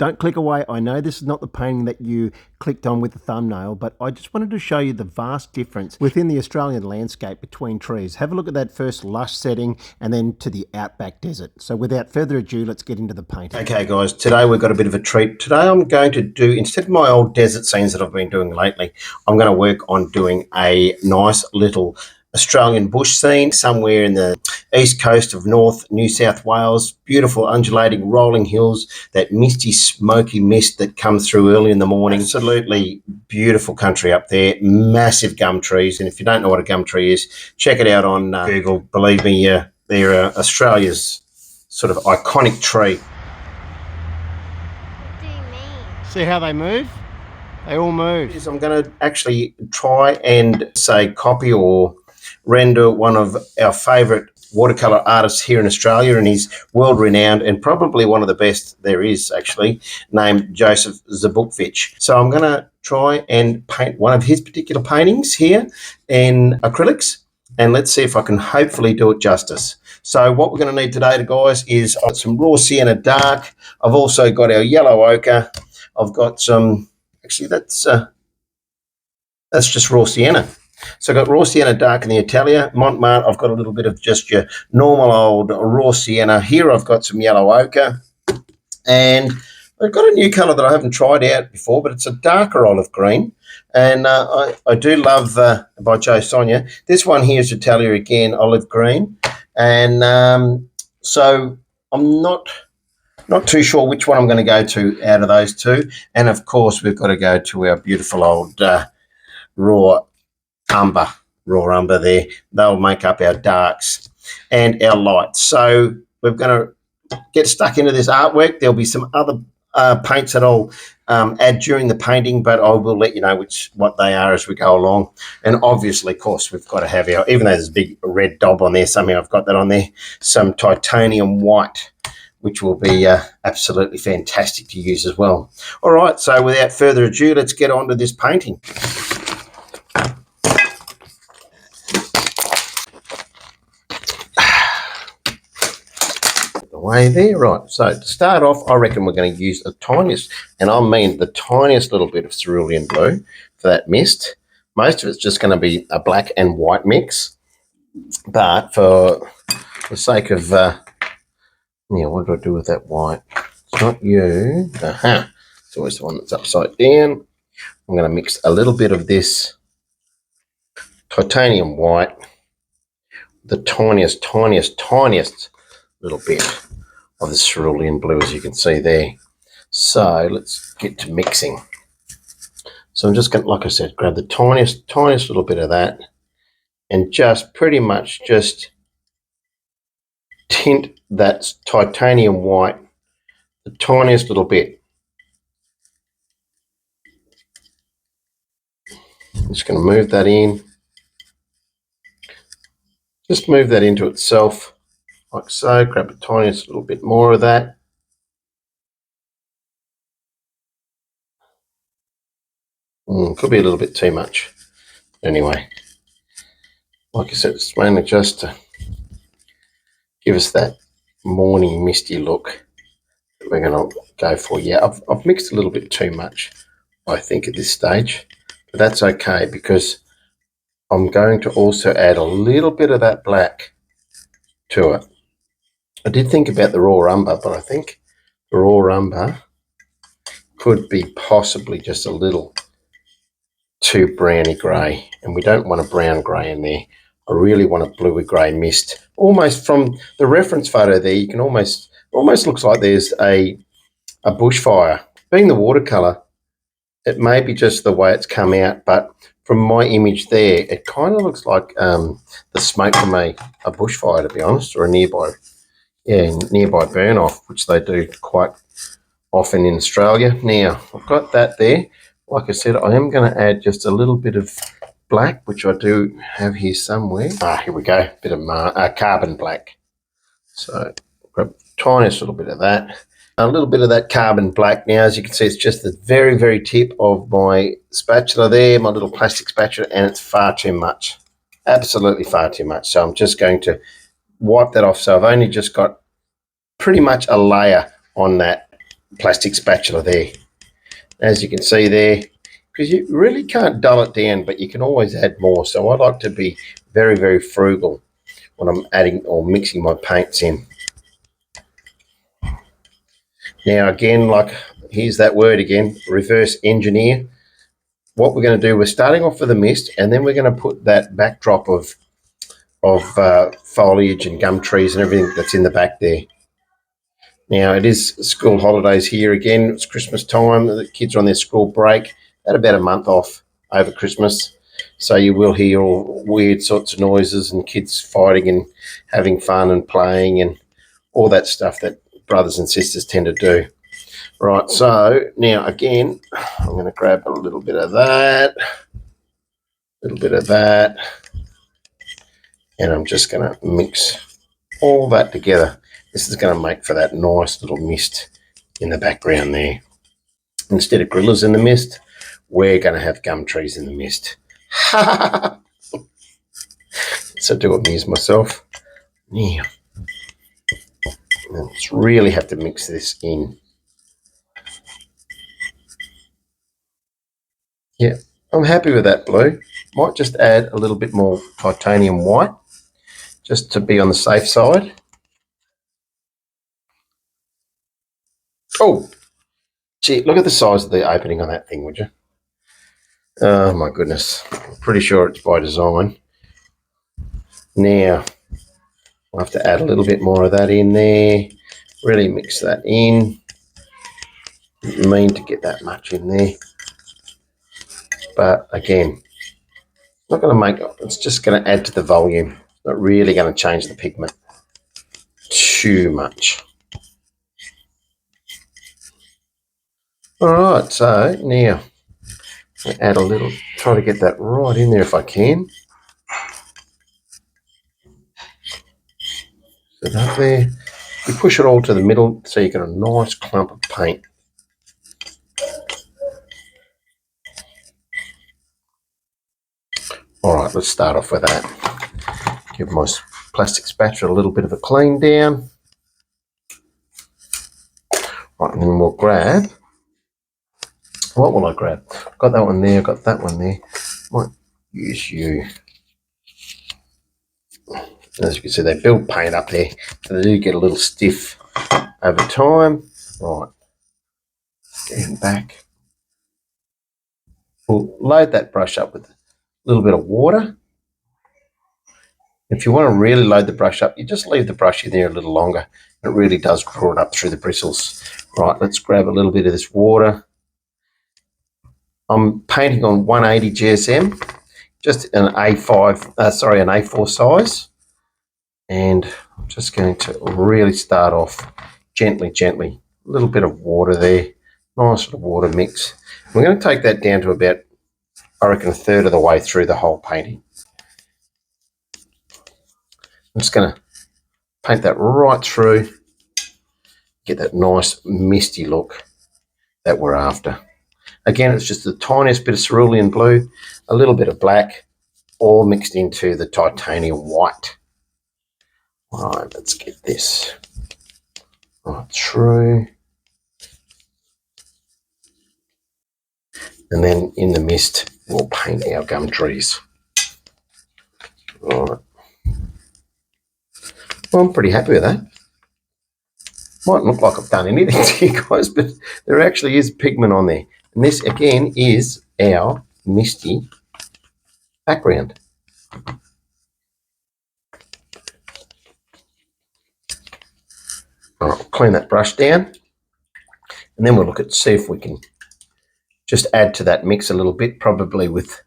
Don't click away. I know this is not the painting that you clicked on with the thumbnail, but I just wanted to show you the vast difference within the Australian landscape between trees. Have a look at that first lush setting and then to the outback desert. So without further ado, let's get into the painting. Okay guys, today we've got a bit of a treat. Today I'm going to do, instead of my old desert scenes that I've been doing lately, I'm going to work on doing a nice little Australian bush scene somewhere in the east coast of North New South Wales. Beautiful undulating rolling hills, that misty smoky mist that comes through early in the morning. Absolutely beautiful country up there, massive gum trees, and if you don't know what a gum tree is, check it out on Google. Believe me, they're Australia's sort of iconic tree. What do you mean? See how they move? They all move. I'm going to actually try and say copy or render one of our favourite watercolor artists here in Australia, and he's world renowned and probably one of the best there is, actually, named Joseph Zbukvic. So I'm going to try and paint one of his particular paintings here in acrylics, and let's see if I can hopefully do it justice. So what we're going to need today, guys, is I've got some raw sienna dark. I've also got our yellow ochre. I've got some, actually that's just raw sienna. So I've got raw sienna dark in the Italia. Montmartre, I've got a little bit of just your normal old raw sienna. Here I've got some yellow ochre. And I've got a new colour that I haven't tried out before, but it's a darker olive green. And I do love, by Joe Sonia, this one here is Italia again, olive green. And so I'm not too sure which one I'm going to go to out of those two. And, of course, we've got to go to our beautiful old raw umber there. They'll make up our darks and our lights. So we're going to get stuck into this artwork. There'll be some other paints that I'll add during the painting, but I will let you know what they are as we go along. And obviously, of course, we've got to have our, even though there's a big red dot on there, somehow I've got that on there, some titanium white, which will be absolutely fantastic to use as well. All right, so without further ado, let's get on to this painting. Way there, right? So to start off, I reckon we're going to use the tiniest, and I mean the tiniest little bit of cerulean blue for that mist. Most of it's just going to be a black and white mix, but for the sake of, yeah, what do I do with that white? It's not you. It's always the one that's upside down. I'm going to mix a little bit of this titanium white, the tiniest little bit of the cerulean blue, as you can see there. So let's get to mixing. So I'm just going to, like I said, grab the tiniest little bit of that and just pretty much just tint that titanium white the tiniest little bit. I'm just going to move that in. Just move that into itself. Like so, grab the tiniest little bit more of that. Could be a little bit too much. Anyway, like I said, it's mainly just to give us that morning misty look that we're going to go for. Yeah, I've mixed a little bit too much, I think, at this stage. But that's okay, because I'm going to also add a little bit of that black to it. I did think about the raw umber, but I think the raw umber could be possibly just a little too browny grey, and we don't want a brown grey in there. I really want a bluey grey mist. Almost from the reference photo there, you can almost looks like there's a bushfire. Being the watercolour, it may be just the way it's come out, but from my image there, it kind of looks like the smoke from a bushfire, to be honest, or a nearby burn off, which they do quite often in Australia. Now, I've got that there. Like I said, I am going to add just a little bit of black, which I do have here somewhere. Here we go, a bit of carbon black. So grab the tiniest little bit of that. A little bit of that carbon black. Now, as you can see, it's just the very, very tip of my spatula there, my little plastic spatula, and it's far too much. Absolutely far too much. So I'm just going to wipe that off. So I've only just got pretty much a layer on that plastic spatula there. As you can see there, because you really can't dull it down, but you can always add more. So I like to be very, very frugal when I'm adding or mixing my paints in. Now again, like, here's that word again, reverse engineer. What we're going to do, we're starting off with a mist, and then we're going to put that backdrop of foliage and gum trees and everything that's in the back there. Now, it is school holidays here again. It's Christmas time. The kids are on their school break. Had about a month off over Christmas. So you will hear all weird sorts of noises and kids fighting and having fun and playing and all that stuff that brothers and sisters tend to do. Right, so now again, I'm going to grab a little bit of that, and I'm just going to mix all that together. This is going to make for that nice little mist in the background there. Instead of gorillas in the mist, we're going to have gum trees in the mist. So do amuse myself. Yeah. Let's really have to mix this in. Yeah, I'm happy with that blue. Might just add a little bit more titanium white just to be on the safe side. Oh, gee, look at the size of the opening on that thing, would you? Oh, my goodness. I'm pretty sure it's by design. Now, I'll have to add a little bit more of that in there. Really mix that in. Didn't mean to get that much in there. But again, not going to make it. It's just going to add to the volume. It's not really going to change the pigment too much. All right, so now I add a little, try to get that right in there if I can. Set up there. You push it all to the middle so you get a nice clump of paint. All right, let's start off with that. Give my plastic spatula a little bit of a clean down. Right, and then we'll grab, what will I grab? Got that one there, got that one there. Might use you. As you can see, they build paint up there, so they do get a little stiff over time. Right, stand back. We'll load that brush up with a little bit of water. If you want to really load the brush up, you just leave the brush in there a little longer. It really does draw it up through the bristles. Right, let's grab a little bit of this water. I'm painting on 180 GSM, just an A4 size. And I'm just going to really start off gently. A little bit of water there, nice little water mix. We're going to take that down to about, I reckon, a third of the way through the whole painting. I'm just going to paint that right through, get that nice misty look that we're after. Again, it's just the tiniest bit of cerulean blue, a little bit of black, all mixed into the titanium white. All right, let's get this right through. And then in the mist, we'll paint our gum trees. All right. Well, I'm pretty happy with that. Mightn't look like I've done anything to you guys, but there actually is pigment on there. And this, again, is our misty background. All right, we'll clean that brush down. And then we'll look at, see if we can just add to that mix a little bit, probably with,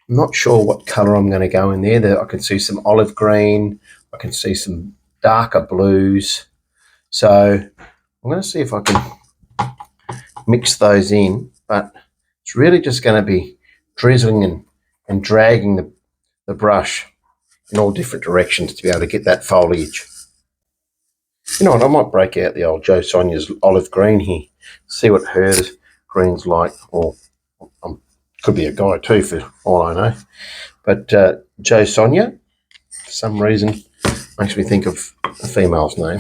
I'm not sure what colour I'm going to go in there. I can see some olive green. I can see some darker blues. So I'm going to see if I can mix those in, but it's really just going to be drizzling and dragging the brush in all different directions to be able to get that foliage. You know what, I might break out the old Jo Sonia's olive green here, see what her green's like, or could be a guy too for all I know. But Jo Sonia, for some reason, Makes me think of a female's name.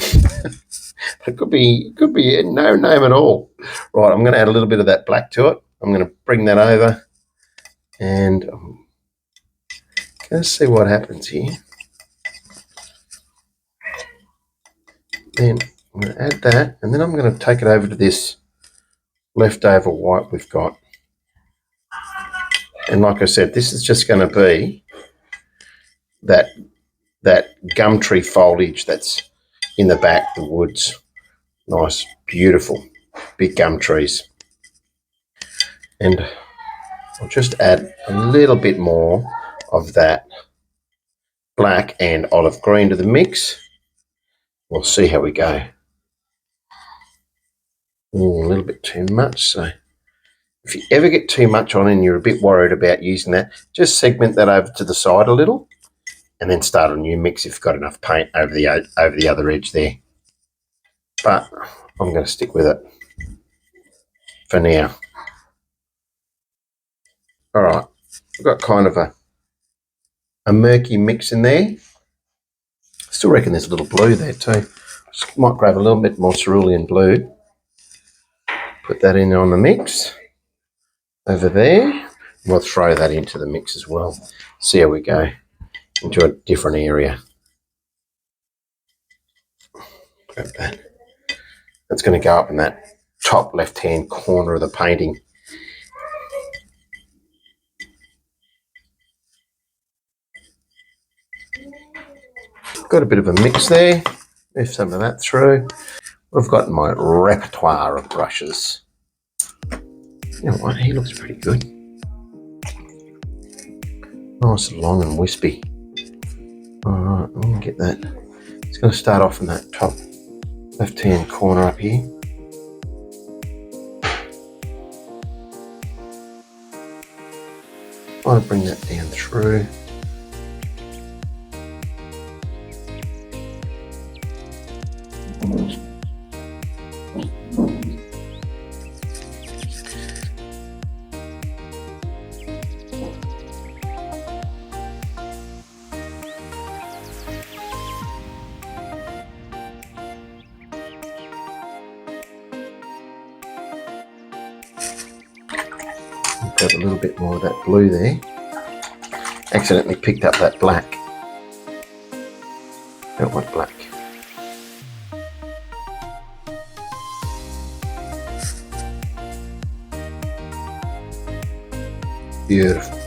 It could be no name at all. Right, I'm going to add a little bit of that black to it. I'm going to bring that over, and I'm going to see what happens here. Then I'm going to add that, and then I'm going to take it over to this leftover white we've got. And like I said, this is just going to be that gum tree foliage that's in the back, the woods. Nice, beautiful, big gum trees. And I'll just add a little bit more of that black and olive green to the mix. We'll see how we go. Ooh, a little bit too much. So if you ever get too much on and you're a bit worried about using that, just segment that over to the side a little and then start a new mix if you've got enough paint over the other edge there. But I'm going to stick with it for now. All right, I've got kind of a murky mix in there. Still reckon there's a little blue there too. Just might grab a little bit more cerulean blue. Put that in on the mix over there. We'll throw that into the mix as well. See how we go into a different area. Grab that. That's going to go up in that top left-hand corner of the painting. Got a bit of a mix there. Move some of that through. I've got my repertoire of brushes. You know what? He looks pretty good. Nice, long and wispy. All right, I'm going to get that. It's going to start off in that top left-hand corner up here. Try to bring that down through. Got a little bit more of that blue there. Accidentally picked up that black. Don't want black. Beautiful.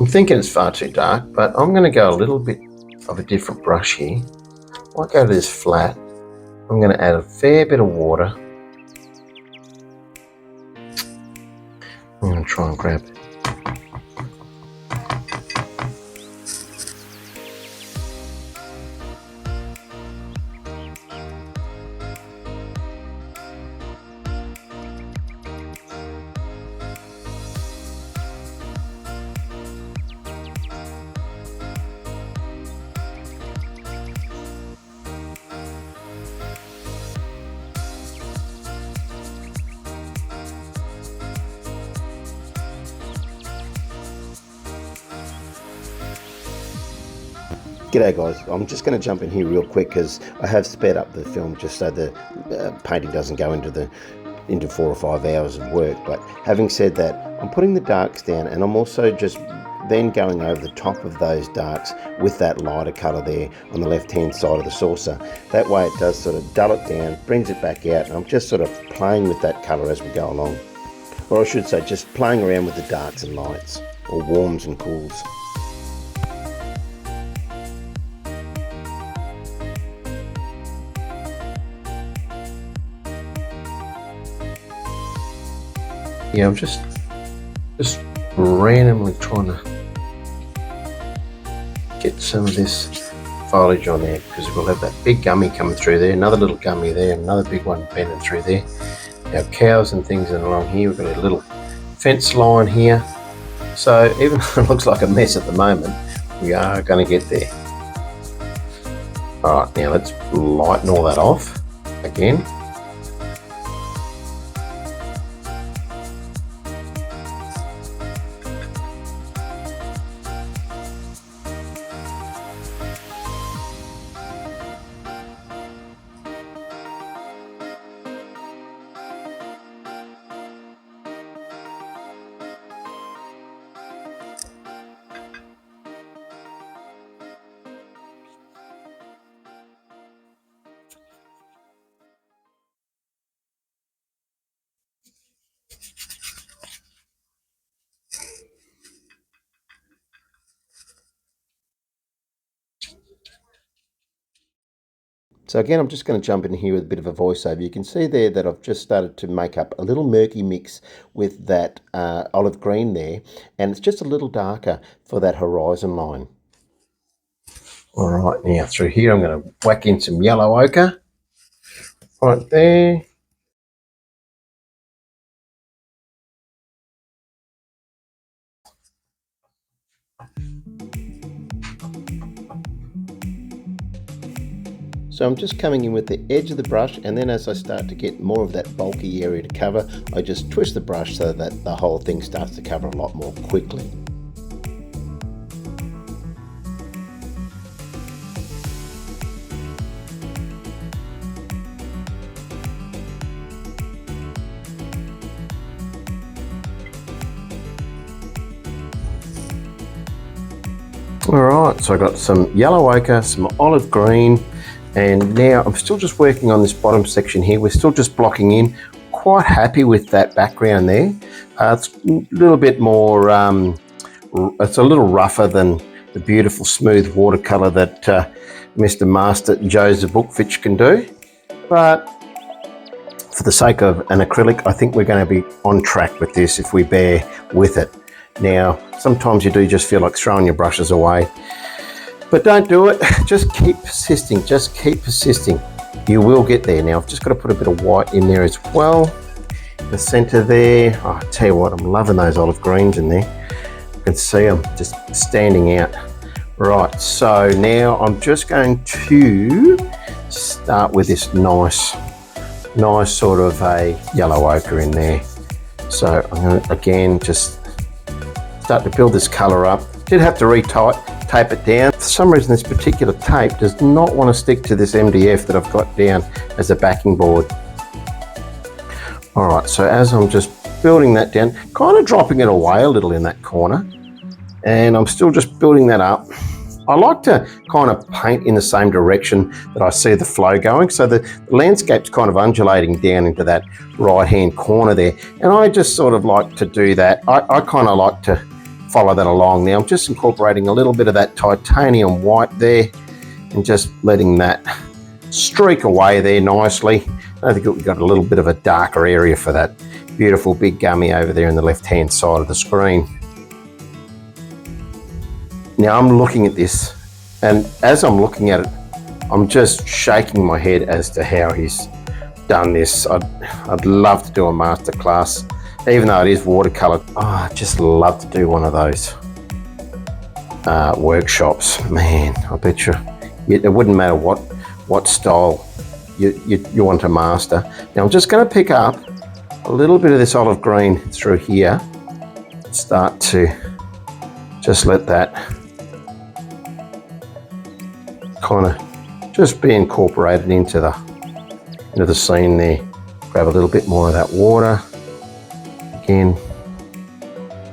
I'm thinking it's far too dark, but I'm going to go a little bit of a different brush here. I'll go to this flat. I'm going to add a fair bit of water. I'm going to try and grab it. G'day guys, I'm just going to jump in here real quick because I have sped up the film just so the painting doesn't go into 4 or 5 hours of work. But having said that, I'm putting the darks down and I'm also just then going over the top of those darks with that lighter colour there on the left hand side of the saucer. That way it does sort of dull it down, brings it back out, and I'm just sort of playing with that colour as we go along. Or I should say just playing around with the darks and lights, or warms and cools. Yeah, I'm just randomly trying to get some of this foliage on there because we'll have that big gummy coming through there, another little gummy there, another big one bending through there. Our cows and things are along here. We've got a little fence line here. So even though it looks like a mess at the moment, we are going to get there. All right, now let's lighten all that off again. So again, I'm just going to jump in here with a bit of a voiceover. You can see there that I've just started to make up a little murky mix with that olive green there, and it's just a little darker for that horizon line. All right, now through here I'm going to whack in some yellow ochre right there. So I'm just coming in with the edge of the brush, and then as I start to get more of that bulky area to cover, I just twist the brush so that the whole thing starts to cover a lot more quickly. Alright, so I got some yellow ochre, some olive green, and now I'm still just working on this bottom section here. We're still just blocking in. Quite happy with that background there. It's a little bit more, it's a little rougher than the beautiful smooth watercolor that Mr. Master Joseph Zbukvic can do. But for the sake of an acrylic, I think we're going to be on track with this if we bear with it. Now, sometimes you do just feel like throwing your brushes away, but don't do it. Just keep persisting, just keep persisting. You will get there. Now, I've just got to put a bit of white in there as well. The center there, oh, I tell you what, I'm loving those olive greens in there. You can see them just standing out. Right, so now I'm just going to start with this nice sort of a yellow ochre in there. So I'm going to, again, just start to build this color up. Did have to tape it down. For some reason, this particular tape does not want to stick to this MDF that I've got down as a backing board. All right, so as I'm just building that down, kind of dropping it away a little in that corner, and I'm still just building that up. I like to kind of paint in the same direction that I see the flow going, so the landscape's kind of undulating down into that right-hand corner there, and I just sort of like to do that. I kind of like to follow that along. Now I'm just incorporating a little bit of that titanium white there and just letting that streak away there nicely. I think we've got a little bit of a darker area for that beautiful big gummy over there in the left-hand side of the screen. Now I'm looking at this, and as I'm looking at it, I'm just shaking my head as to how he's done this. I'd love to do a masterclass, even though it is watercolor. Oh, I'd just love to do one of those workshops. Man, I bet you it wouldn't matter what style you want to master. Now I'm just going to pick up a little bit of this olive green through here, start to just let that kind of just be incorporated into the scene there. Grab a little bit more of that water again.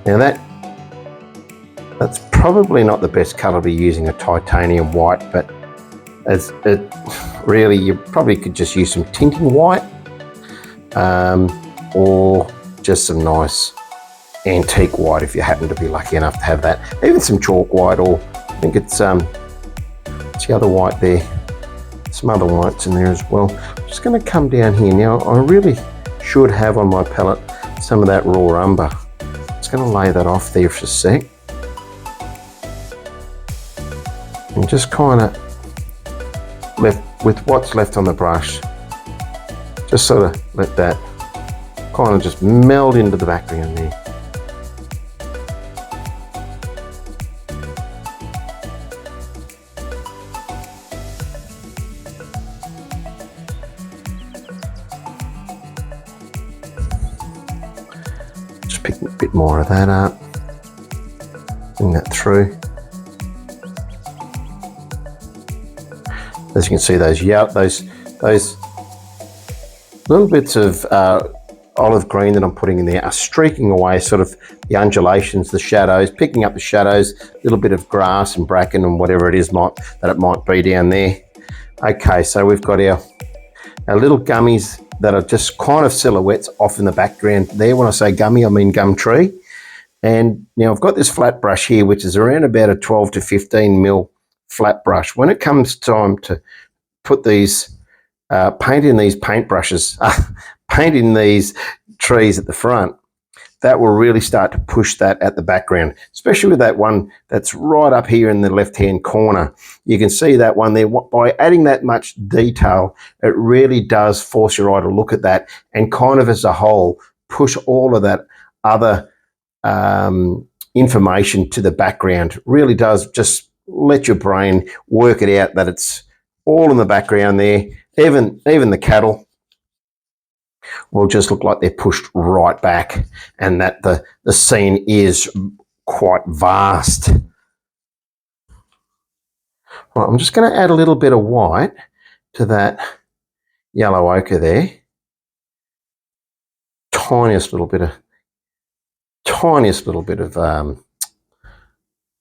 Now that's probably not the best color to be using, a titanium white, but as it really, you probably could just use some tinting white, or just some nice antique white if you happen to be lucky enough to have that. Even some chalk white, or I think it's the other white there. Some other whites in there as well. I'm just going to come down here now. I really should have on my palette some of that raw umber. Just going to lay that off there for a sec, and just kind of left with what's left on the brush, just sort of let that kind of just meld into the background there. Just pick a bit more of that up. Bring that through. As you can see, those little bits of olive green that I'm putting in there are streaking away sort of the undulations, the shadows, picking up the shadows, a little bit of grass and bracken and whatever it is that it might be down there. Okay, so we've got our little gummies that are just kind of silhouettes off in the background there. When I say gummy, I mean gum tree. And now I've got this flat brush here, which is around about a 12 to 15 mil flat brush. When it comes time to put these, paint in these paintbrushes, paint in these trees at the front, that will really start to push that at the background, especially with that one that's right up here in the left-hand corner. You can see that one there. By adding that much detail, it really does force your eye to look at that and kind of as a whole push all of that other information to the background. Really does just let your brain work it out that it's all in the background there. Even the cattle will just look like they're pushed right back, and that the scene is quite vast. Right, I'm just going to add a little bit of white to that yellow ochre there. Tiniest little bit of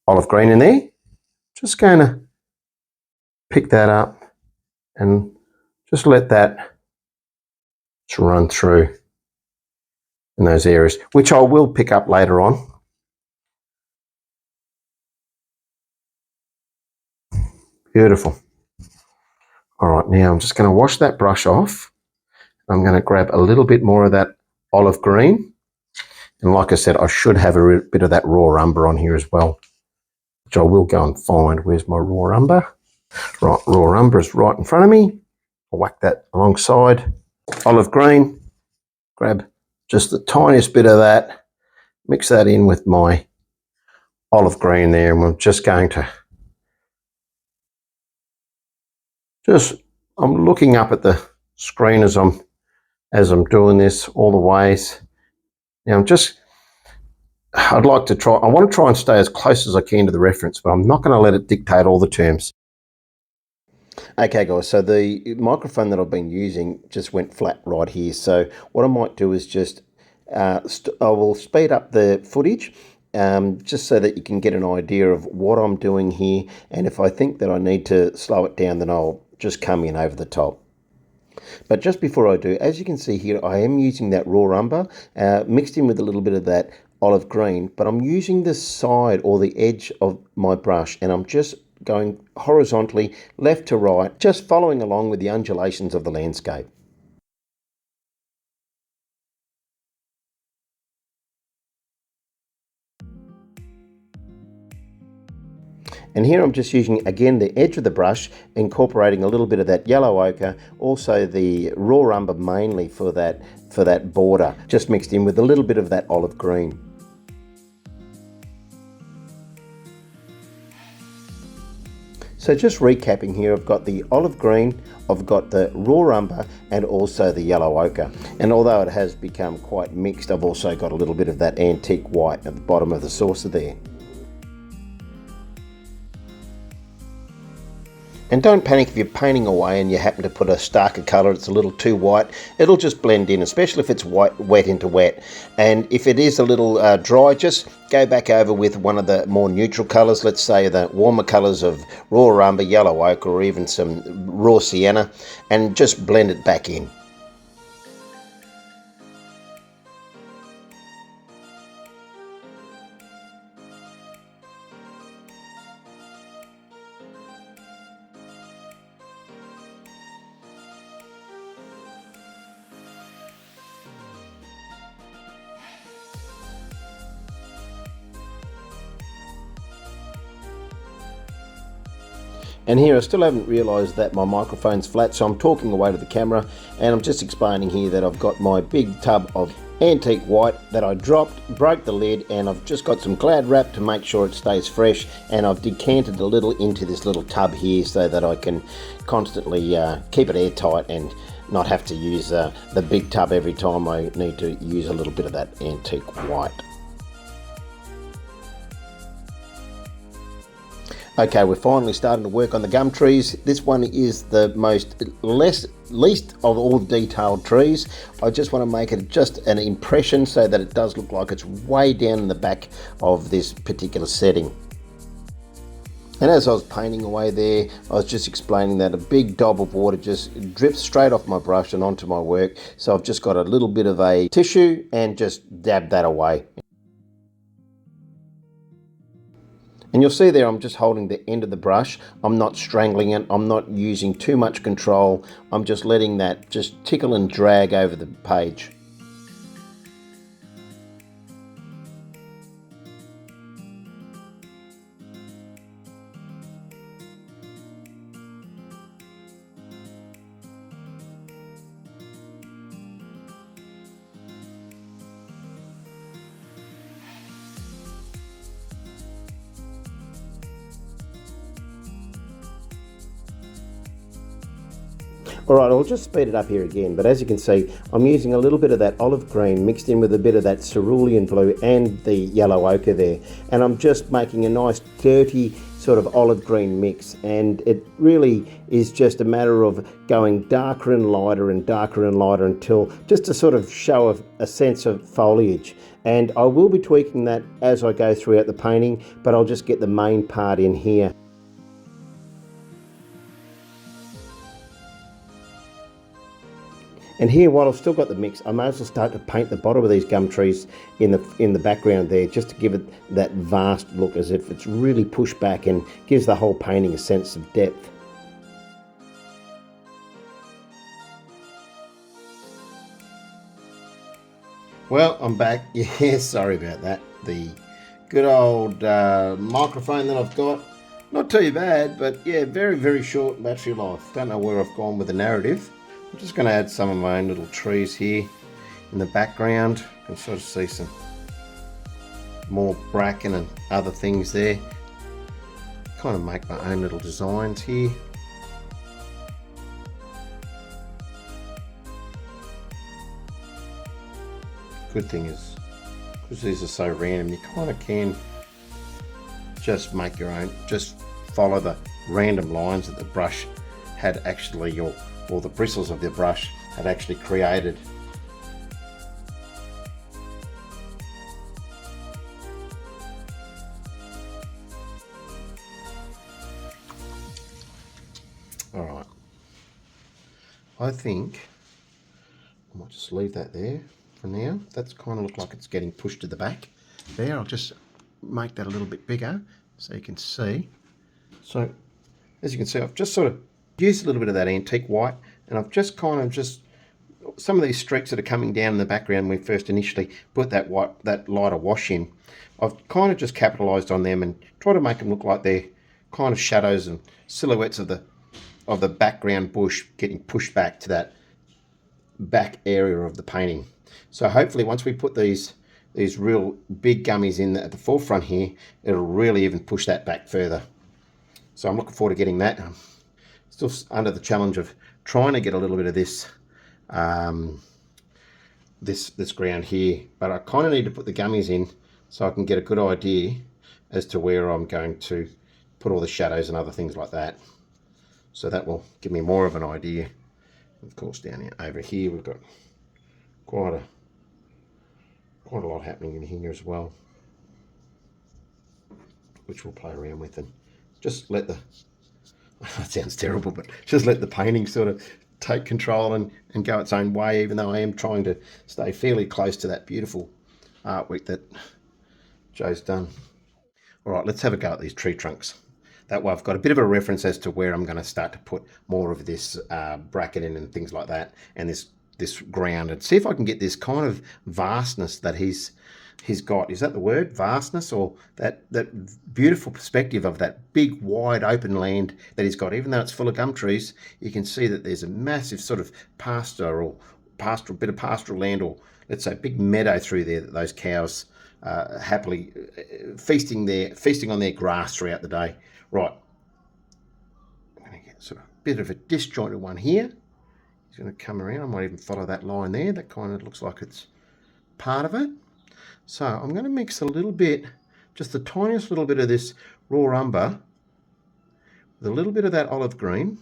olive green in there. Just going to pick that up and just let that run through in those areas, which I will pick up later on. Beautiful. All right, now I'm just going to wash that brush off. I'm going to grab a little bit more of that olive green. And like I said, I should have a bit of that raw umber on here as well, which I will go and find. Where's my raw umber? Right, raw umber is right in front of me. I'll whack that alongside olive green. Grab just the tiniest bit of that, mix that in with my olive green there, and we're just going to I'm looking up at the screen as I'm doing this all the ways. Now I want to try and stay as close as I can to the reference, but I'm not going to let it dictate all the terms. Okay guys, so the microphone that I've been using just went flat right here. So what I might do is just, I will speed up the footage just so that you can get an idea of what I'm doing here. And if I think that I need to slow it down, then I'll just come in over the top. But just before I do, as you can see here, I am using that raw umber mixed in with a little bit of that olive green, but I'm using the side or the edge of my brush, and I'm just going horizontally left to right, just following along with the undulations of the landscape. And here I'm just using, again, the edge of the brush, incorporating a little bit of that yellow ochre, also the raw umber mainly for that border, just mixed in with a little bit of that olive green. So just recapping here, I've got the olive green, I've got the raw umber, and also the yellow ochre. And although it has become quite mixed, I've also got a little bit of that antique white at the bottom of the saucer there. And don't panic if you're painting away and you happen to put a starker colour, it's a little too white. It'll just blend in, especially if it's wet into wet. And if it is a little dry, just go back over with one of the more neutral colours, let's say the warmer colours of raw umber, yellow ochre, or even some raw sienna, and just blend it back in. And here I still haven't realised that my microphone's flat, so I'm talking away to the camera, and I'm just explaining here that I've got my big tub of antique white that I dropped, broke the lid, and I've just got some Glad wrap to make sure it stays fresh, and I've decanted a little into this little tub here so that I can constantly keep it airtight and not have to use the big tub every time I need to use a little bit of that antique white. Okay, we're finally starting to work on the gum trees. This one is the least of all the detailed trees. I just want to make it just an impression so that it does look like it's way down in the back of this particular setting. And as I was painting away there, I was just explaining that a big dob of water just drips straight off my brush and onto my work. So I've just got a little bit of a tissue and just dab that away. And you'll see there I'm just holding the end of the brush. I'm not strangling it. I'm not using too much control. I'm just letting that just tickle and drag over the page. Alright, I'll just speed it up here again, but as you can see, I'm using a little bit of that olive green mixed in with a bit of that cerulean blue and the yellow ochre there. And I'm just making a nice dirty sort of olive green mix, and it really is just a matter of going darker and lighter until just to sort of show a sense of foliage. And I will be tweaking that as I go throughout the painting, but I'll just get the main part in here. And here, while I've still got the mix, I may as well start to paint the bottom of these gum trees in the background there, just to give it that vast look, as if it's really pushed back and gives the whole painting a sense of depth. Well, I'm back. Yeah, sorry about that. The good old microphone that I've got, not too bad, but yeah, very, very short battery life. Don't know where I've gone with the narrative. I'm just going to add some of my own little trees here in the background. You can sort of see some more bracken and other things there. Kind of make my own little designs here. Good thing is, because these are so random, you kind of can just make your own, just follow the random lines that the brush had actually, or the bristles of the brush had actually created. All right, I think I might just leave that there for now. That's kind of look like it's getting pushed to the back there. I'll just make that a little bit bigger so you can see. So as you can see, I've just sort of used a little bit of that antique white, and I've just kind of some of these streaks that are coming down in the background when we first initially put that lighter wash in. I've kind of just capitalized on them and try to make them look like they're kind of shadows and silhouettes of the background bush getting pushed back to that back area of the painting. So hopefully once we put these real big gummies in at the forefront here, it'll really even push that back further. So I'm looking forward to getting that. Still under the challenge of trying to get a little bit of this this ground here, but I kind of need to put the gummies in so I can get a good idea as to where I'm going to put all the shadows and other things like that. So that will give me more of an idea. Of course, down here, over here, we've got quite a lot happening in here as well, which we'll play around with and just let the that sounds terrible, but just let the painting sort of take control and go its own way, even though I am trying to stay fairly close to that beautiful artwork that Joe's done. All right, let's have a go at these tree trunks. That way I've got a bit of a reference as to where I'm going to start to put more of this bracket in and things like that, and this ground, and see if I can get this kind of vastness that he's got. Is that the word, vastness, or that beautiful perspective of that big wide open land that he's got? Even though it's full of gum trees, you can see that there's a massive sort of pastoral bit of pastoral land, or let's say big meadow through there that those cows happily feasting on their grass throughout the day. Right, I'm going to get sort of a bit of a disjointed one here He's going to come around. I might even follow that line there. That kind of looks like it's part of it. So I'm going to mix a little bit, just the tiniest little bit of this raw umber with a little bit of that olive green.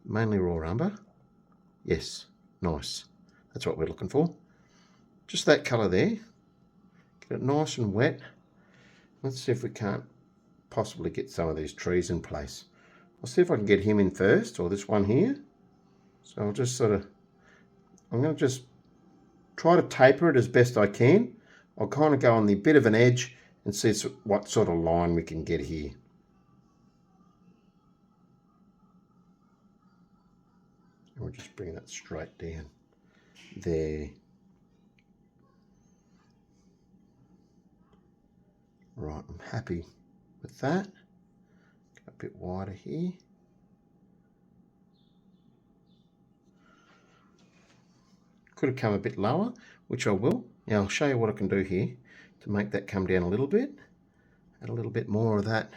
Mainly raw umber. Yes, nice. That's what we're looking for. Just that colour there. Get it nice and wet. Let's see if we can't possibly get some of these trees in place. I'll see if I can get him in first, or this one here. So I'll just I'm going to just try to taper it as best I can. I'll kind of go on the bit of an edge and see what sort of line we can get here. And we'll just bring that straight down there. Right, I'm happy with that. Go a bit wider here. Could have come a bit lower, which I will. Now I'll show you what I can do here to make that come down a little bit. Add a little bit more of that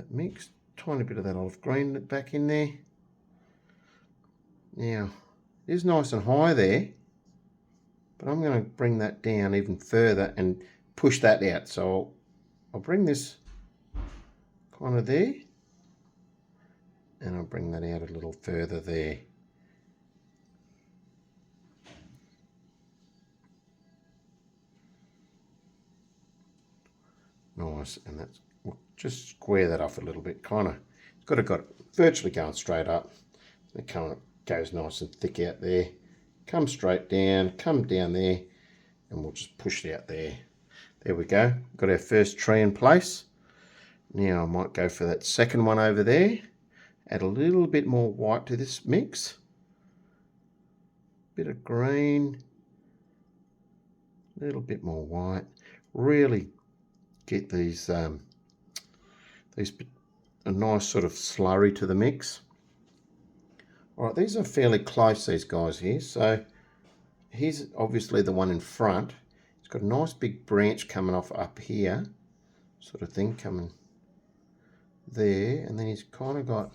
mix. Tiny bit of that olive green back in there. Now, it is nice and high there, but I'm going to bring that down even further and push that out. So I'll bring this kind of there, and I'll bring that out a little further there. Nice, and that's, we'll just square that off a little bit. Kind of, it's got it virtually going straight up. It kind of goes nice and thick out there. Come straight down, come down there, and we'll just push it out there. There we go. Got our first tree in place. Now I might go for that second one over there. Add a little bit more white to this mix. Bit of green. A little bit more white. Really get these a nice sort of slurry to the mix. All right, these are fairly close, these guys here. So here's obviously the one in front. It's got a nice big branch coming off up here, sort of thing, coming there, and then he's kind of got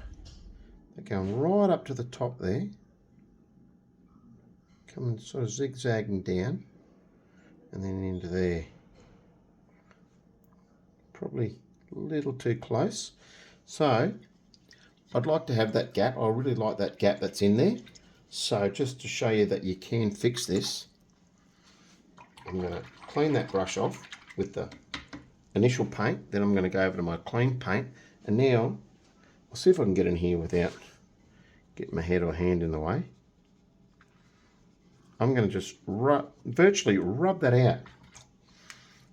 that going right up to the top there, coming sort of zigzagging down, and then into there. Probably a little too close. So I'd like to have that gap. I really like that gap that's in there. So just to show you that you can fix this, I'm going to clean that brush off with the initial paint. Then I'm going to go over to my clean paint. And now I'll see if I can get in here without getting my head or hand in the way. I'm going to just virtually rub that out.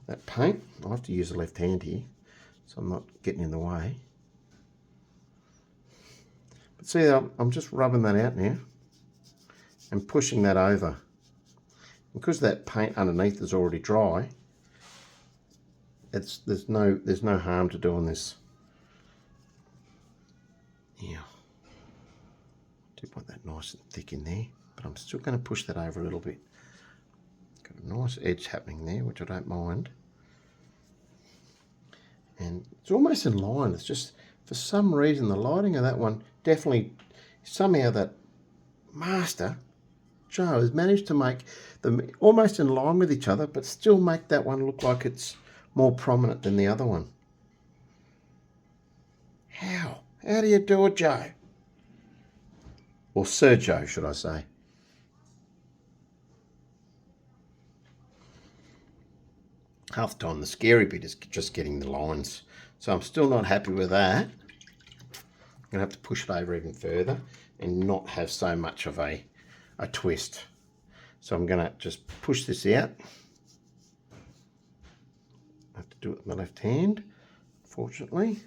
That paint. I'll have to use the left hand here, so I'm not getting in the way. But see, I'm just rubbing that out now and pushing that over. Because that paint underneath is already dry, there's no harm to doing this. Yeah, do want that nice and thick in there, but I'm still going to push that over a little bit. Got a nice edge happening there, which I don't mind. And it's almost in line. It's just, for some reason, the lighting of that one definitely, somehow that master, Joe, has managed to make them almost in line with each other, but still make that one look like it's more prominent than the other one. How? How do you do it, Joe? Or Sir Joe, should I say. Half the time the scary bit is just getting the lines. So I'm still not happy with that. I'm going to have to push it over even further and not have so much of a twist. So I'm going to just push this out. I have to do it with my left hand, fortunately.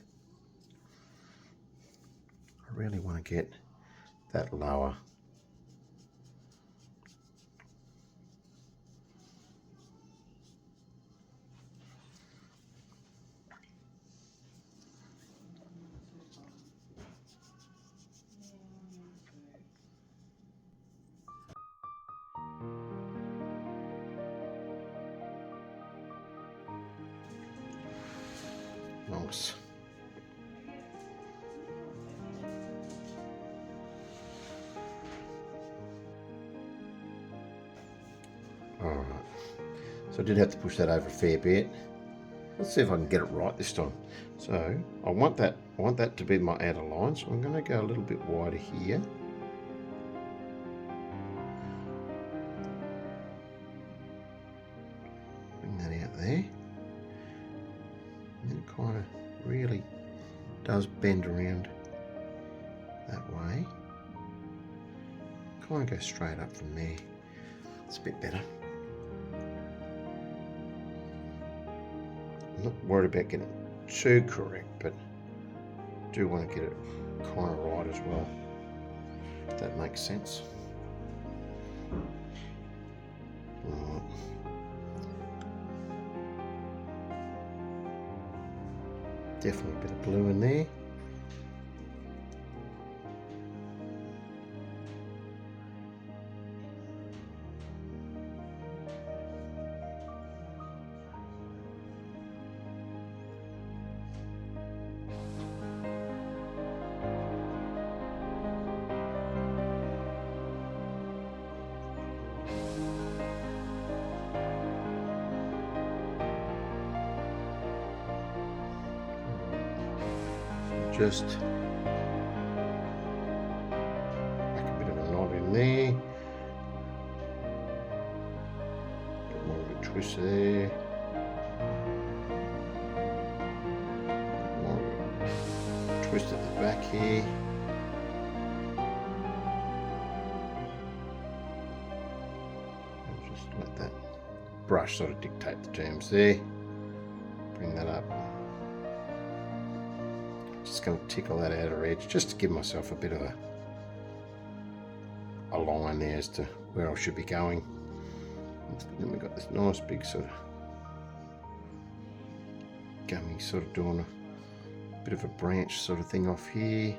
I really want to get that lower. nice. Alright, so I did have to push that over a fair bit. Let's see if I can get it right this time. So I want that to be my outer line, so I'm going to go a little bit wider here. Bring that out there. And it kind of really does bend around that way. Kind of go straight up from there. It's a bit better. I'm not worried about getting it too correct, but I do want to get it kind of right as well, if that makes sense. Right. Definitely a bit of blue in there. Just make a bit of a knot in there, bit more of a twist there, bit more of a twist at the back here. And just let that brush sort of dictate the terms there. Bring that up. Just going to tickle that outer edge just to give myself a bit of a line there as to where I should be going. And then we've got this nice big sort of gummy sort of doing a bit of a branch sort of thing off here.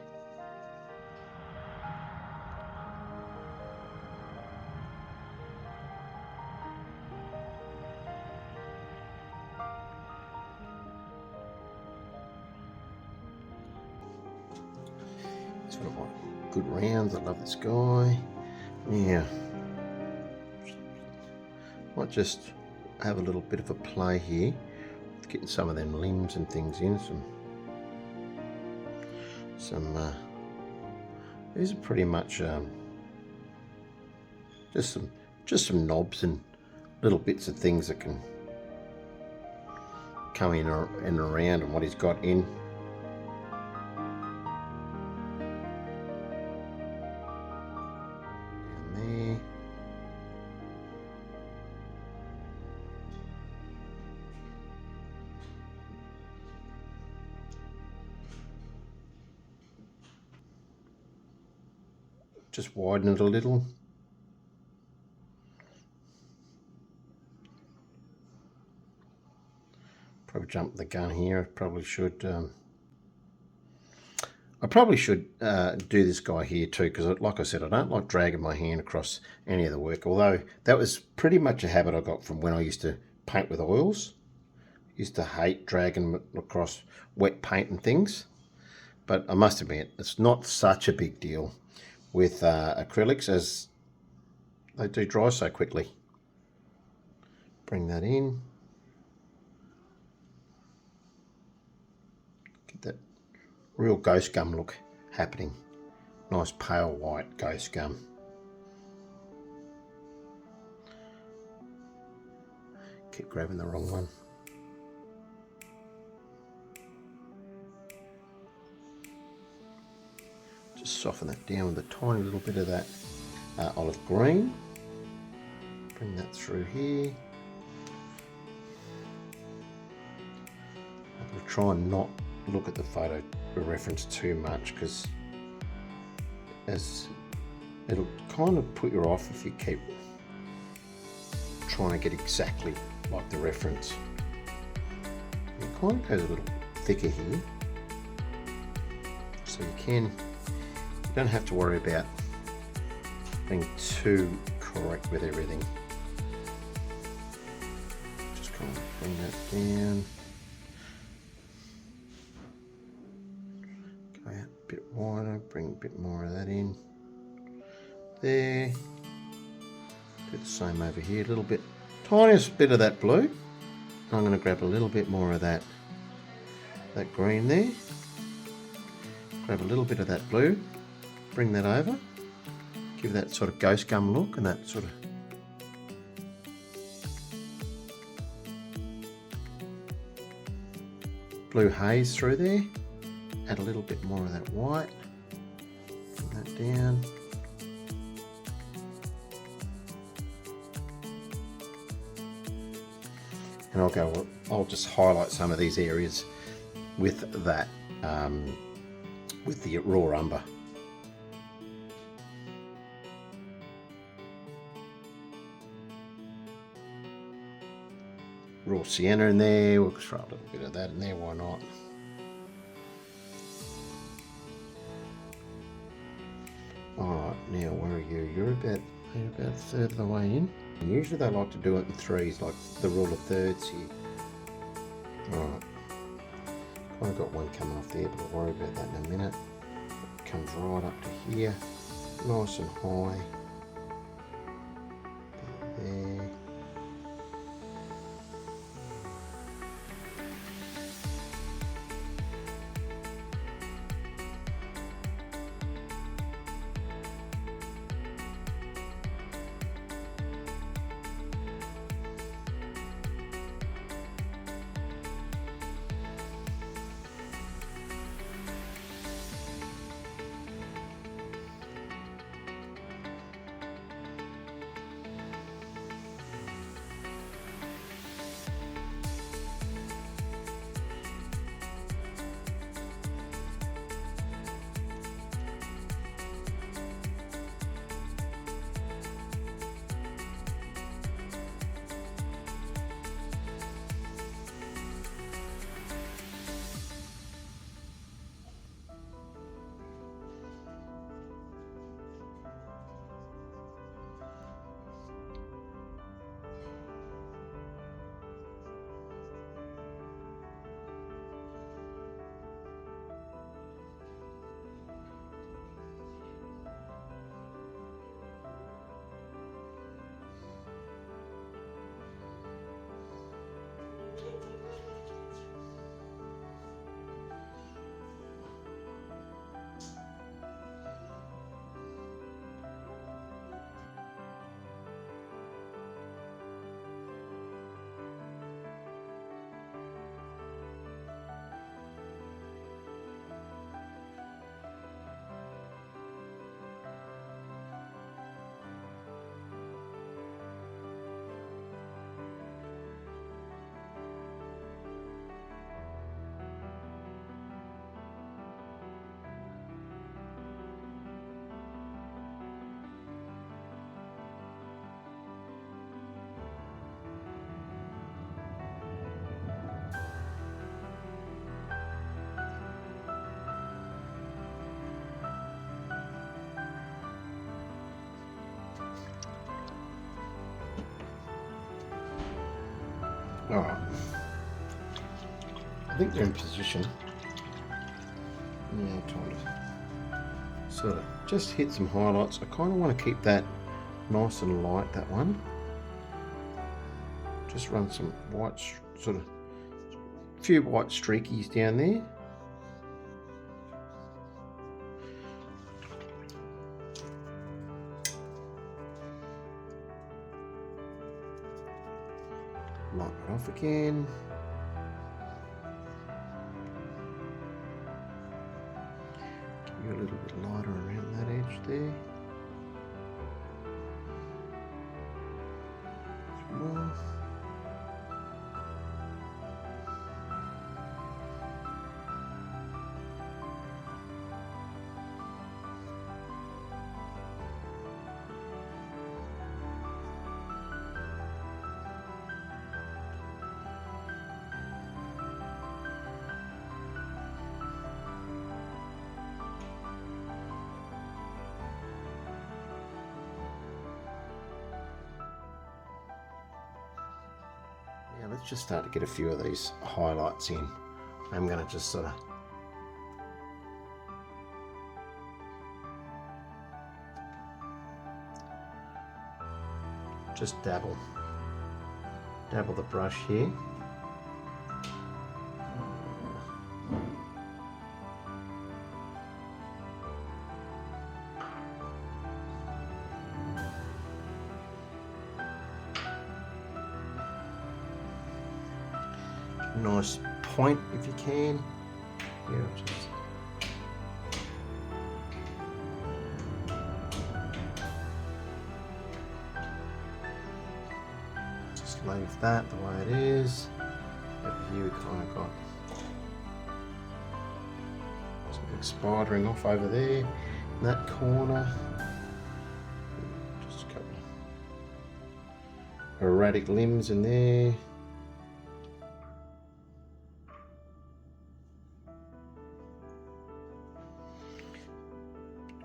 Sort of like good rounds. I love this guy. Yeah, might just have a little bit of a play here with getting some of them limbs and things in. These are pretty much just some knobs and little bits of things that can come in and around and what he's got in. Just widen it a little. Probably jumped the gun here. I probably should do this guy here too, because like I said, I don't like dragging my hand across any of the work, although that was pretty much a habit I got from when I used to paint with oils. I used to hate dragging across wet paint and things, but I must admit it's not such a big deal with acrylics, as they do dry so quickly. Bring that in. Get that real ghost gum look happening. Nice pale white ghost gum. Keep grabbing the wrong one. Just soften that down with a tiny little bit of that olive green. Bring that through here. I'm going to try and not look at the photo reference too much, because as it'll kind of put you off if you keep trying to get exactly like the reference. It kind of goes a little thicker here, so you don't have to worry about being too correct with everything. Just kind of bring that down. wider, bring a bit more of that in there. Do the same over here, a little bit, tiniest bit of that blue. I'm going to grab a little bit more of that green there. Grab a little bit of that blue, bring that over, give that sort of ghost gum look and that sort of blue haze through there. Add a little bit more of that white, bring that down. And I'll just highlight some of these areas with that, with the raw umber. Raw sienna in there, we'll throw a little bit of that in there, why not? Alright, now where are you? You're about a third of the way in. And usually they like to do it in threes, like the rule of thirds here. Alright, kind of got one coming off there, but I'll worry about that in a minute. It comes right up to here, nice and high. There. Alright, I think they're in position. Now time to sort of just hit some highlights. I kind of want to keep that nice and light, that one. Just run some white, sort of a few white streakies down there. Lighten it off again. Give you a little bit lighter around that edge there. Some more. Now let's just start to get a few of these highlights in. I'm going to just sort of just dabble the brush here. Nice point if you can. Yeah, just leave that the way it is. Over here we kind of got something spidering off over there in that corner. Just a couple of erratic limbs in there.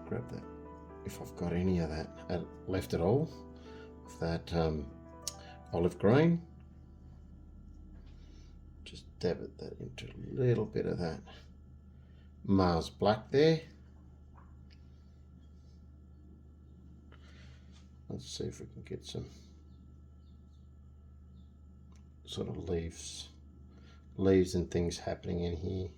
Grab that if I've got any of that left at all, of that olive green. Just dab that into a little bit of that Mars black there. Let's see if we can get some sort of leaves and things happening in here.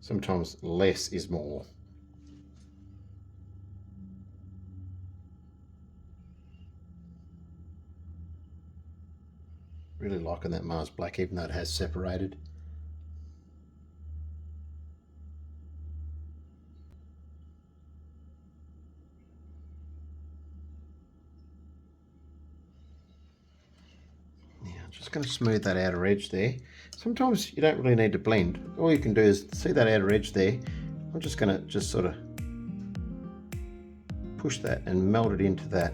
Sometimes less is more. Really liking that Mars black, even though it has separated. Now, I'm just going to smooth that outer edge there. Sometimes you don't really need to blend. All you can do is see that outer edge there. I'm just going to just sort of push that and melt it into that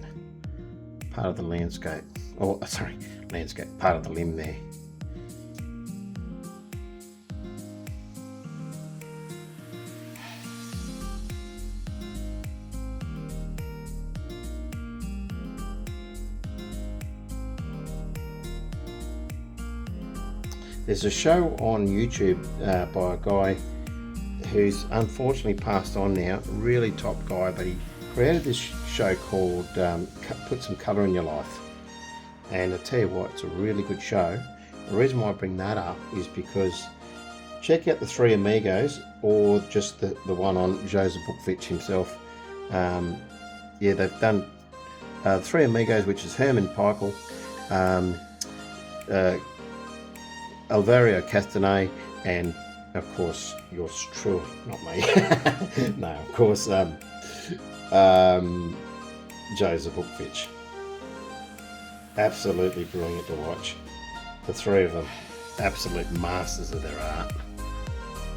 part of the landscape. Or, sorry, landscape, part of the limb there. There's a show on YouTube by a guy who's unfortunately passed on now, really top guy, but he created this show called Put Some Colour in Your Life. And I tell you what, it's a really good show. The reason why I bring that up is because check out the Three Amigos, or just the one on Joseph Zbukvic himself. Yeah, they've done Three Amigos, which is Herman Peichel, Alvario Castanet, and of course yours truly, not me. No, of course, Joseph Zbukvic. Absolutely brilliant to watch. The three of them, absolute masters of their art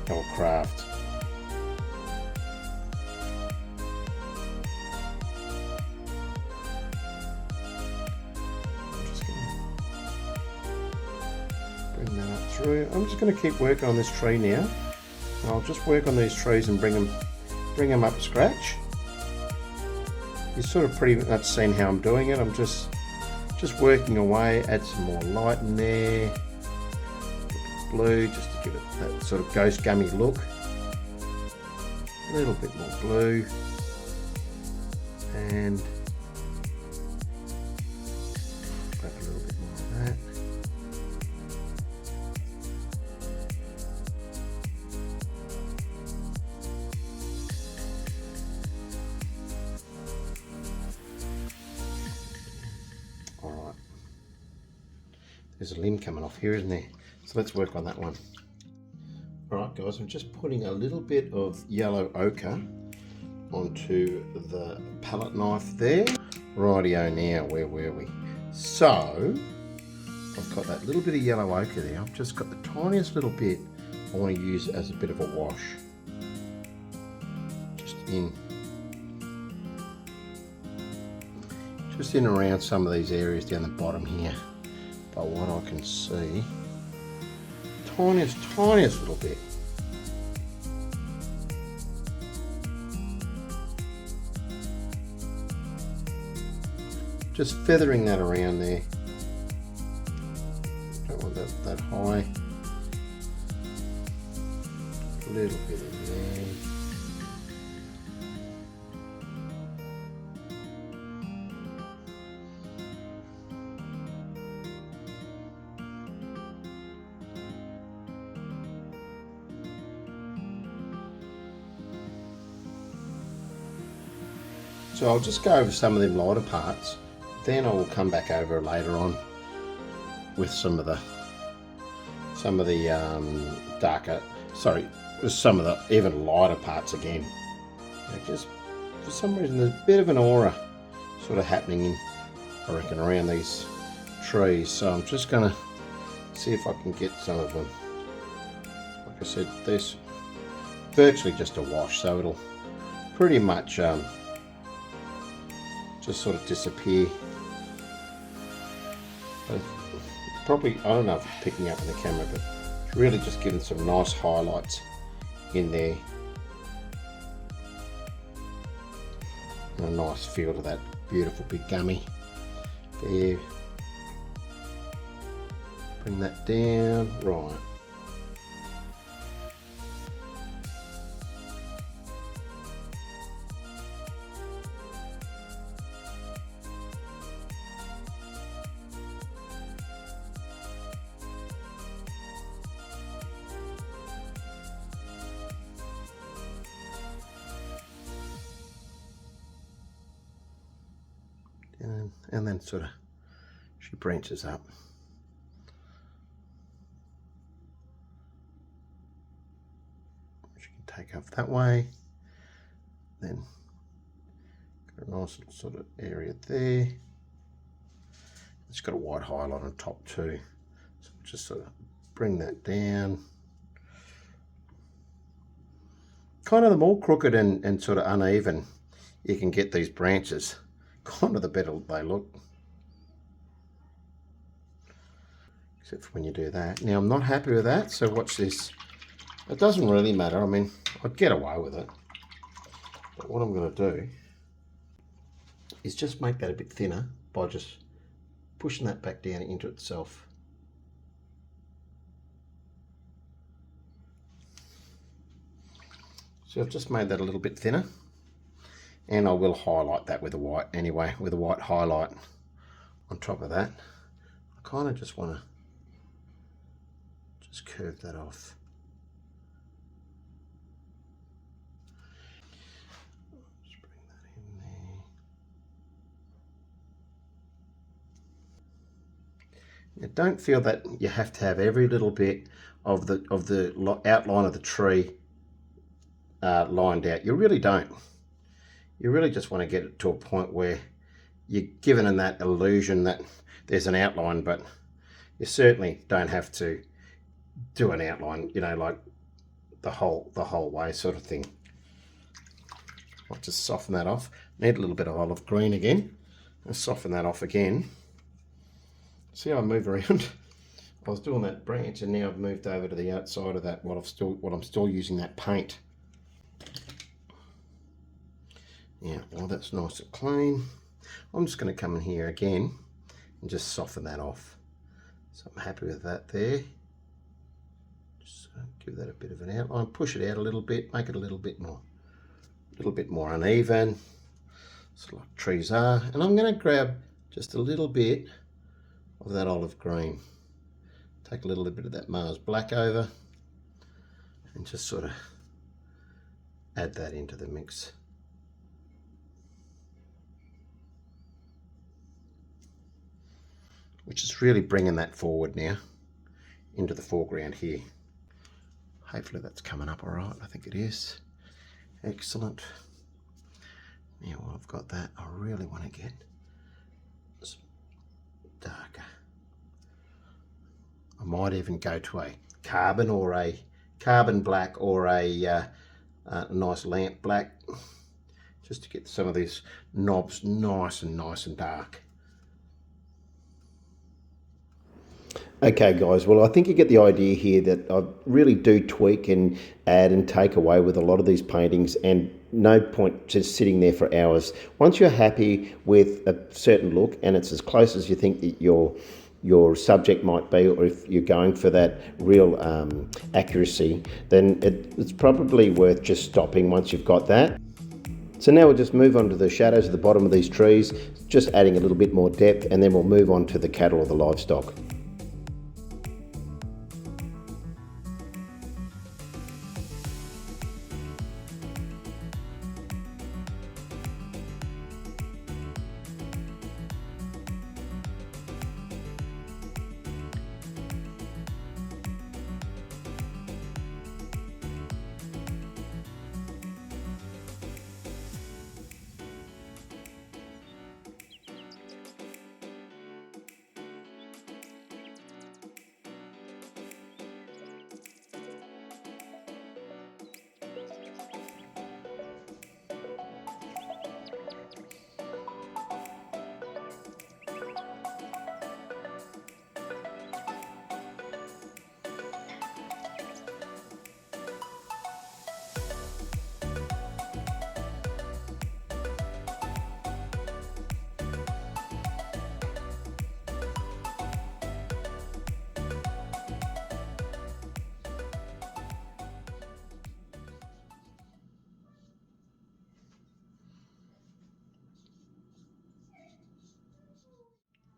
or craft. I'm just going to keep working on this tree now. I'll just work on these trees and bring them up to scratch. You've sort of pretty much seen how I'm doing it. I'm just working away. Add some more light in there, blue, just to give it that sort of ghost gummy look. A little bit more blue, and grab a little bit more of that. There's a limb coming off here, isn't there? So let's work on that one. Alright guys, I'm just putting a little bit of yellow ochre onto the palette knife there. Rightio, now where were we? So, I've got that little bit of yellow ochre there. I've just got the tiniest little bit I want to use as a bit of a wash. Just in around some of these areas down the bottom here. By what I can see, tiniest little bit. Just feathering that around there. Don't want that high. A little bit in there. So I'll just go over some of them lighter parts, then I will come back over later on with some of the darker, sorry, with some of the even lighter parts again. Just for some reason there's a bit of an aura sort of happening in, I reckon, around these trees. So I'm just gonna see if I can get some of them. Like I said, this virtually just a wash, so it'll pretty much just sort of disappear. But probably, I don't know if it's picking up in the camera, but it's really just giving some nice highlights in there. And a nice feel to that beautiful big gummy there. Bring that down, right. And then sort of she branches up. She can take off that way. Then got a nice little sort of area there. It's got a white highlight on top too. So just sort of bring that down. Kind of the more crooked and sort of uneven you can get these branches, kind of the better they look. Except for when you do that. Now I'm not happy with that, so watch this. It doesn't really matter. I mean, I'd get away with it. But what I'm going to do is just make that a bit thinner by just pushing that back down into itself. So I've just made that a little bit thinner. And I will highlight that with a white anyway, with a white highlight on top of that. I kind of just want to just curve that off. Just bring that in there. Now don't feel that you have to have every little bit of the outline of the tree lined out. You really don't. You really just want to get it to a point where you're given in that illusion that there's an outline, but you certainly don't have to do an outline, you know, like the whole way sort of thing. I'll just soften that off. Need a little bit of olive green again. I'll soften that off again. See how I move around? I was doing that branch and now I've moved over to the outside of that while I'm still using that paint. Yeah, well that's nice and clean. I'm just going to come in here again and just soften that off. So I'm happy with that there. Just give that a bit of an outline, push it out a little bit, make it a little bit more uneven, so like trees are. And I'm going to grab just a little bit of that olive green. Take a little bit of that Mars black over and just sort of add that into the mix. Which is really bringing that forward now into the foreground here. Hopefully that's coming up all right. I think it is. Excellent. Now while I've got that, I really want to get some darker. I might even go to a carbon or a carbon black or a nice lamp black, just to get some of these knobs nice and dark. Okay guys, well I think you get the idea here that I really do tweak and add and take away with a lot of these paintings, and no point just sitting there for hours. Once you're happy with a certain look and it's as close as you think that your your subject might be, or if you're going for that real accuracy, then it's probably worth just stopping once you've got that. So now we'll just move on to the shadows at the bottom of these trees, just adding a little bit more depth, and then we'll move on to the cattle or the livestock.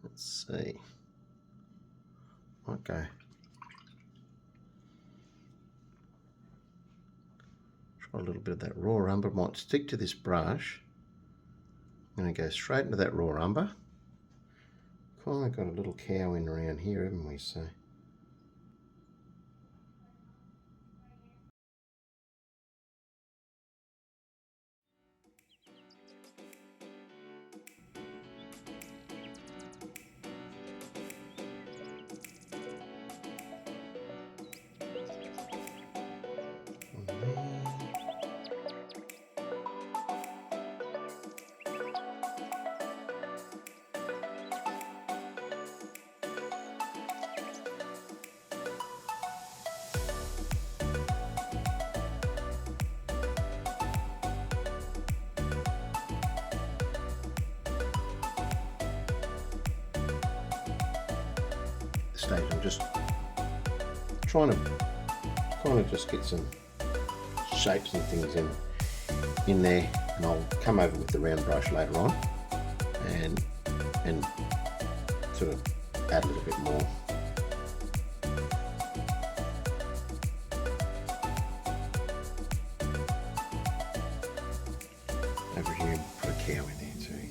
Let's see. Okay. Try a little bit of that raw umber. Might stick to this brush. I'm going to go straight into that raw umber. Kind of got a little cow in around here, haven't we? So. Stage, I'm just trying to kind of just get some shapes and things in there, and I'll come over with the round brush later on and sort of add a little bit more. Over here, put a cow in there too.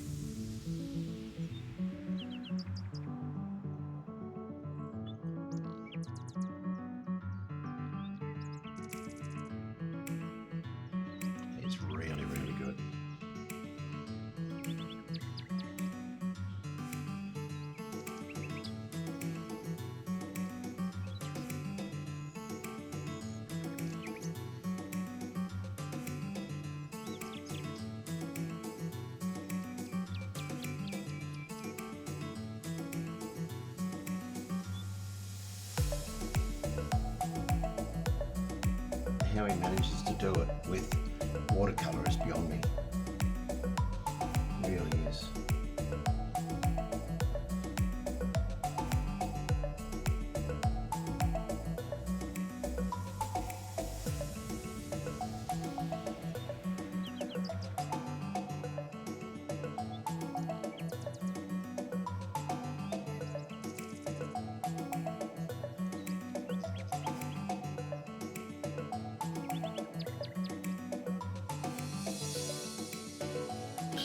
It's really, really good. How he manages to do it with watercolor is beyond me. It really is.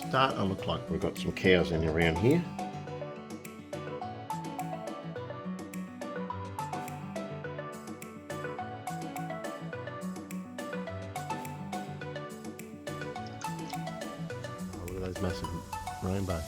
Starting to look like we've got some cows in around here. Oh, look at those massive rainbows.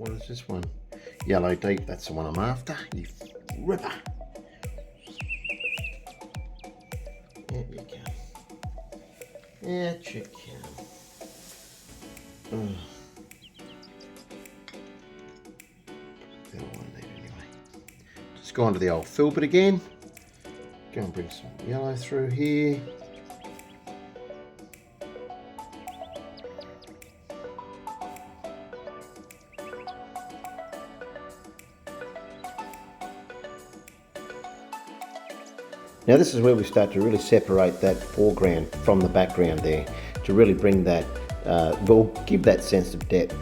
What is this one? Yellow deep, that's the one I'm after. You ripper. There you go. Yeah, you can. That's all I need anyway. Just go onto the old fill bit again. Go and bring some yellow through here. Now this is where we start to really separate that foreground from the background there, to really bring that, well, give that sense of depth.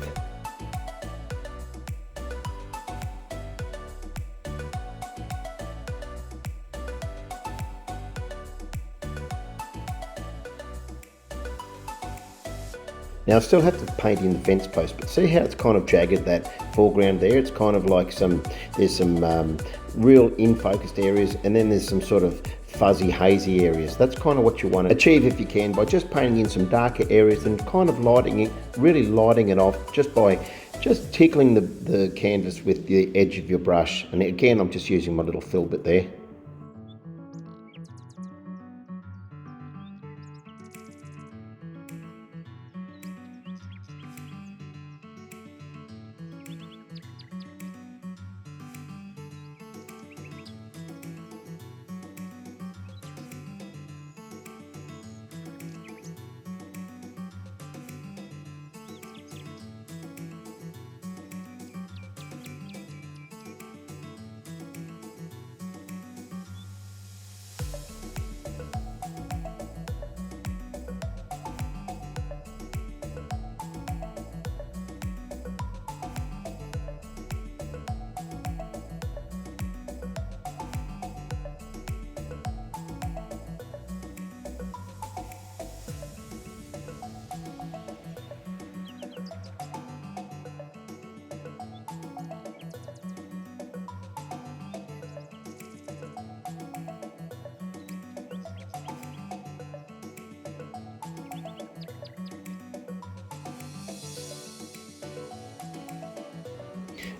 Now I still have to paint in the fence post, but see how it's kind of jagged, that foreground there? It's kind of like there's some real in-focused areas, and then there's some sort of fuzzy, hazy areas. That's kind of what you want to achieve if you can, by just painting in some darker areas and kind of really lighting it off just by tickling the canvas with the edge of your brush. And again, I'm just using my little fill bit there.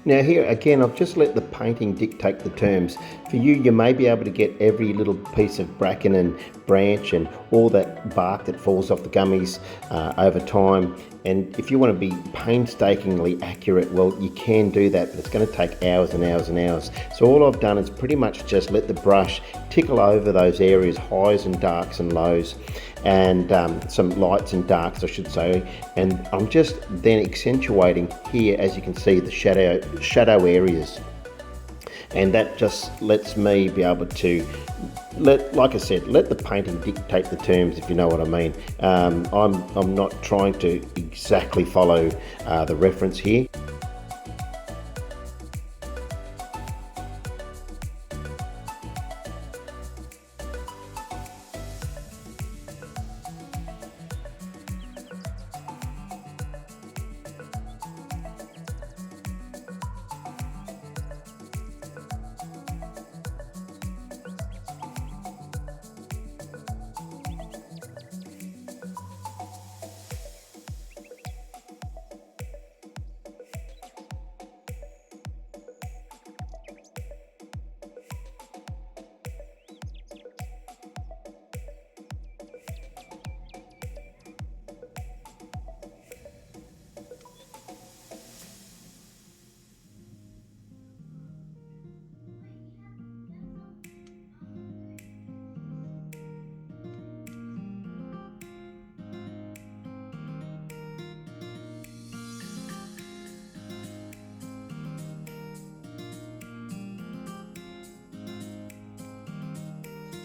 Now here again, I've just let the painting dictate the terms. For you, you may be able to get every little piece of bracken and branch and all that bark that falls off the gummies over time. And if you want to be painstakingly accurate, well, you can do that, but it's going to take hours and hours and hours. So all I've done is pretty much just let the brush tickle over those areas, highs and darks and lows, and some lights and darks, I should say. And I'm just then accentuating here, as you can see, the shadow areas. And that just lets me be able to like I said, let the painting dictate the terms, if you know what I mean. I'm not trying to exactly follow the reference here.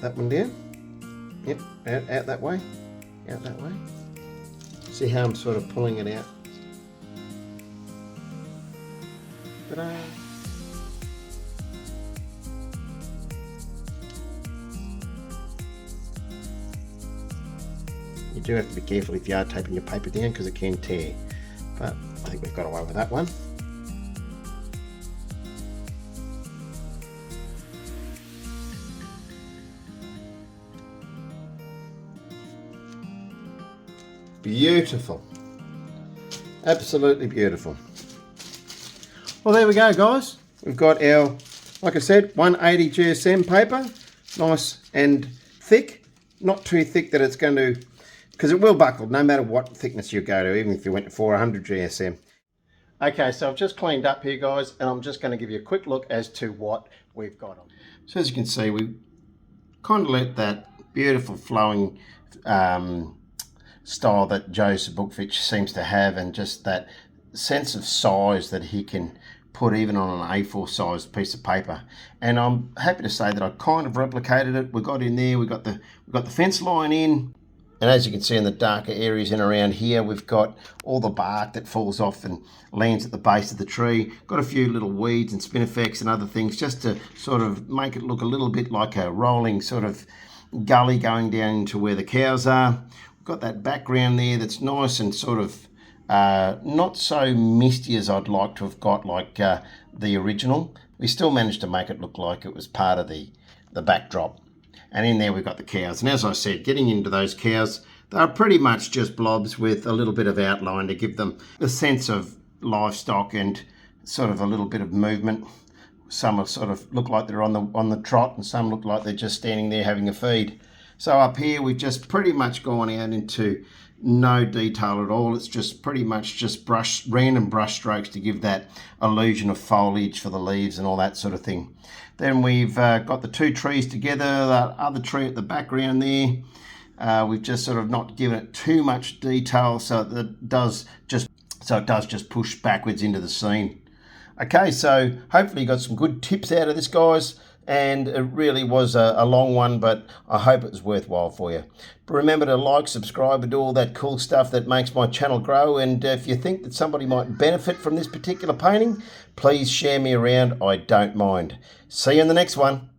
That one down. Yep, out that way. Out that way. See how I'm sort of pulling it out. Ta-da! You do have to be careful if you are taping your paper down, because it can tear. But I think we've got away with that one. Beautiful. Absolutely beautiful. Well, there we go, guys. We've got our, like I said, 180 GSM paper. Nice and thick. Not too thick that it's going to, because it will buckle no matter what thickness you go to, even if you went to 400 GSM. Okay, so I've just cleaned up here, guys, and I'm just going to give you a quick look as to what we've got on. So as you can see, we kind of let that beautiful flowing style that Joseph Zbukvic seems to have, and just that sense of size that he can put even on an A4 sized piece of paper. And I'm happy to say that I kind of replicated it. We got in there, we got the fence line in, and as you can see in the darker areas in around here, we've got all the bark that falls off and lands at the base of the tree. Got a few little weeds and spinifex and other things just to sort of make it look a little bit like a rolling sort of gully going down into where the cows are. We've got that background there that's nice and sort of not so misty as I'd like to have got like the original. We still managed to make it look like it was part of the backdrop. And in there we've got the cows. And as I said, getting into those cows, they're pretty much just blobs with a little bit of outline to give them a sense of livestock and sort of a little bit of movement. Some are sort of look like they're on the trot, and some look like they're just standing there having a feed. So up here we've just pretty much gone out into no detail at all. It's just pretty much just random brush strokes to give that illusion of foliage for the leaves and all that sort of thing. Then we've got the two trees together, the other tree at the background there. We've just sort of not given it too much detail, so it does just push backwards into the scene. Okay, so hopefully you got some good tips out of this, guys. And it really was a long one, but I hope it was worthwhile for you. But remember to like, subscribe, and do all that cool stuff that makes my channel grow. And if you think that somebody might benefit from this particular painting, please share me around. I don't mind. See you in the next one.